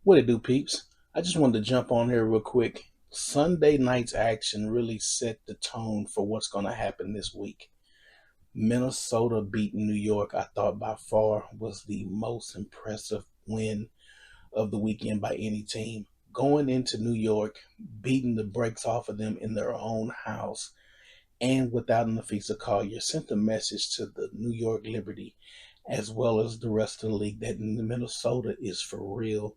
What it do, peeps? I just wanted to jump on here real quick. Sunday night's action really set the tone for what's going to happen this week. Minnesota beating New York, I thought by far was the most impressive win of the weekend by any team. Going into New York, beating the brakes off of them in their own house, and without an offensive call, you sent a message to the New York Liberty as well as the rest of the league that Minnesota is for real.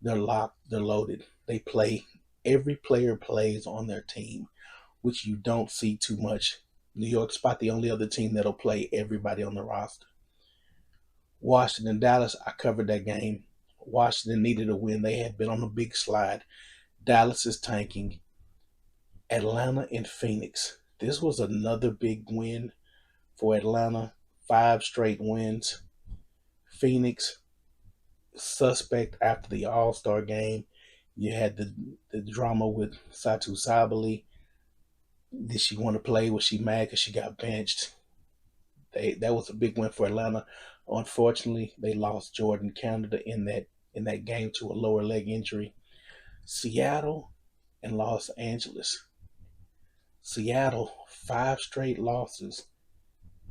They're locked, they're loaded. They play, every player plays on their team, which you don't see too much. New York's about the only other team that'll play everybody on the roster. Washington, Dallas, I covered that game. Washington needed a win. They had been on a big slide. Dallas is tanking. Atlanta and Phoenix. This was another big win for Atlanta. 5 straight wins. Phoenix, suspect after the All-Star game. You had the drama with T.U.S.S.L.E. Did she want to play? Was she mad because she got benched? That was a big win for Atlanta. Unfortunately, they lost Jordan Canada in that game to a lower leg injury. Seattle and Los Angeles. Seattle, 5 straight losses.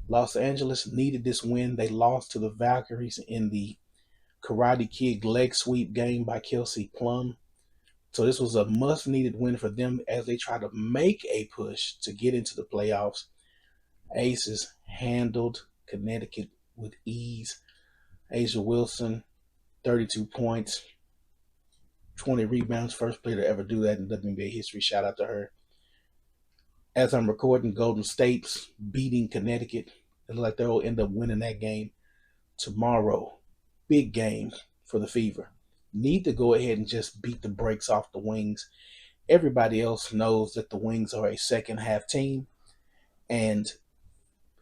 Los Angeles needed this win. They lost to the Valkyries in the Karate Kid leg sweep game by Kelsey Plum. So this was a must-needed win for them as they try to make a push to get into the playoffs. Aces handled Connecticut with ease. A'ja Wilson, 32 points, 20 rebounds. First player to ever do that in WNBA history. Shout out to her. As I'm recording, Golden State's beating Connecticut. It looks like they'll end up winning that game tomorrow. Big game for the Fever. Need to go ahead and just beat the brakes off the Wings. Everybody else knows that the Wings are a second half team, and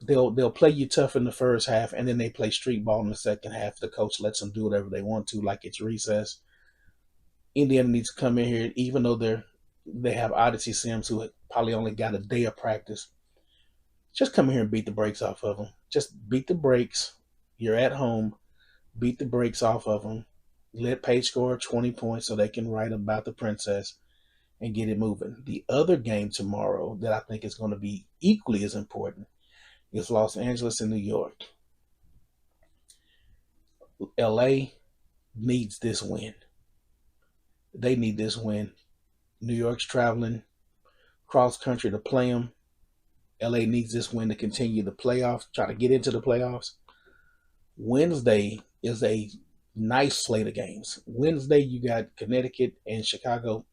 they'll play you tough in the first half, and then they play street ball in the second half. The coach lets them do whatever they want to, like it's recess. Indiana needs to come in here, even though they have Odyssey Sims, who probably only got a day of practice. Just come here and beat the brakes off of them. Just beat the brakes. You're at home. Beat the brakes off of them. Let Paige score 20 points so they can write about the princess and get it moving. The other game tomorrow that I think is going to be equally as important is Los Angeles and New York. LA needs this win. They need this win. New York's traveling cross country to play them. LA needs this win to continue the playoffs, try to get into the playoffs. Wednesday is a nice slate of games. Wednesday, you got Connecticut and Chicago.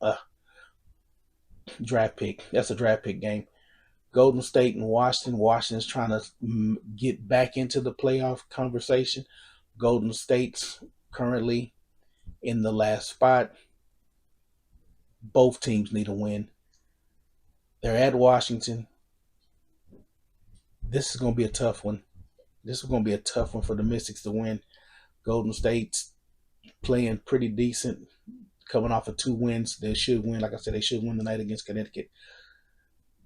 Draft pick. That's a draft pick game. Golden State and Washington. Washington's trying to get back into the playoff conversation. Golden State's currently in the last spot. Both teams need a win. They're at Washington. This is going to be a tough one. This is going to be a tough one for the Mystics to win. Golden State's playing pretty decent, coming off of 2 wins. They should win. Like I said, they should win tonight against Connecticut.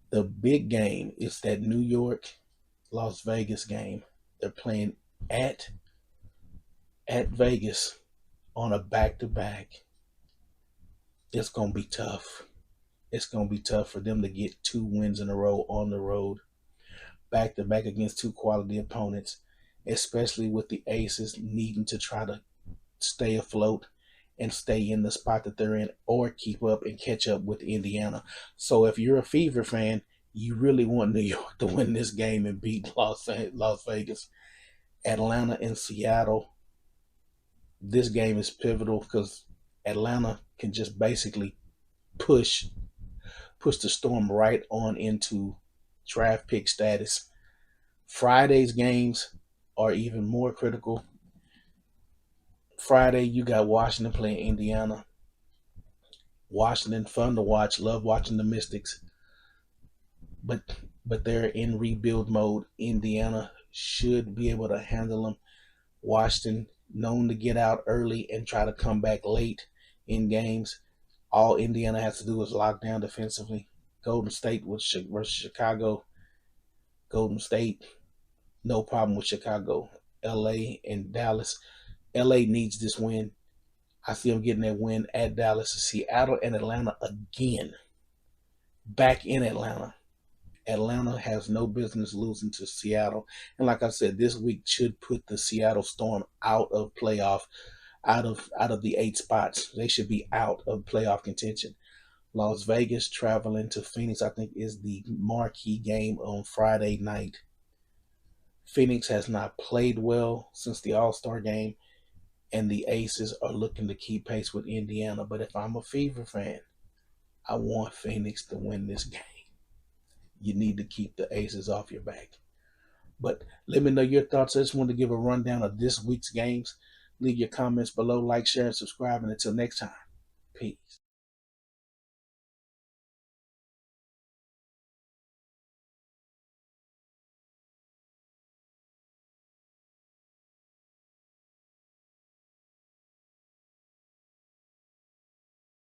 The big game is that New York, Las Vegas game. They're playing at Vegas on a back-to-back. It's going to be tough. It's going to be tough for them to get 2 wins in a row on the road, back-to-back against 2 quality opponents, especially with the Aces needing to try to stay afloat and stay in the spot that they're in or keep up and catch up with Indiana. So if you're a Fever fan, you really want New York to win this game and beat Las Vegas. Atlanta and Seattle, this game is pivotal because Atlanta can just basically push the Storm right on into draft pick status. Friday's games are even more critical. Friday, you got Washington playing Indiana. Washington, fun to watch. Love watching the Mystics. But they're in rebuild mode. Indiana should be able to handle them. Washington, known to get out early and try to come back late in games. All Indiana has to do is lock down defensively. Golden State versus Chicago. Golden State, no problem with Chicago. LA and Dallas. LA needs this win. I see them getting that win at Dallas. Seattle and Atlanta again. Back in Atlanta. Atlanta has no business losing to Seattle. And like I said, this week should put the Seattle Storm out of playoff, out of the 8 spots. They should be out of playoff contention. Las Vegas traveling to Phoenix, I think, is the marquee game on Friday night. Phoenix has not played well since the All-Star game, and the Aces are looking to keep pace with Indiana. But if I'm a Fever fan, I want Phoenix to win this game. You need to keep the Aces off your back. But let me know your thoughts. I just wanted to give a rundown of this week's games. Leave your comments below, like, share, and subscribe. And until next time, peace.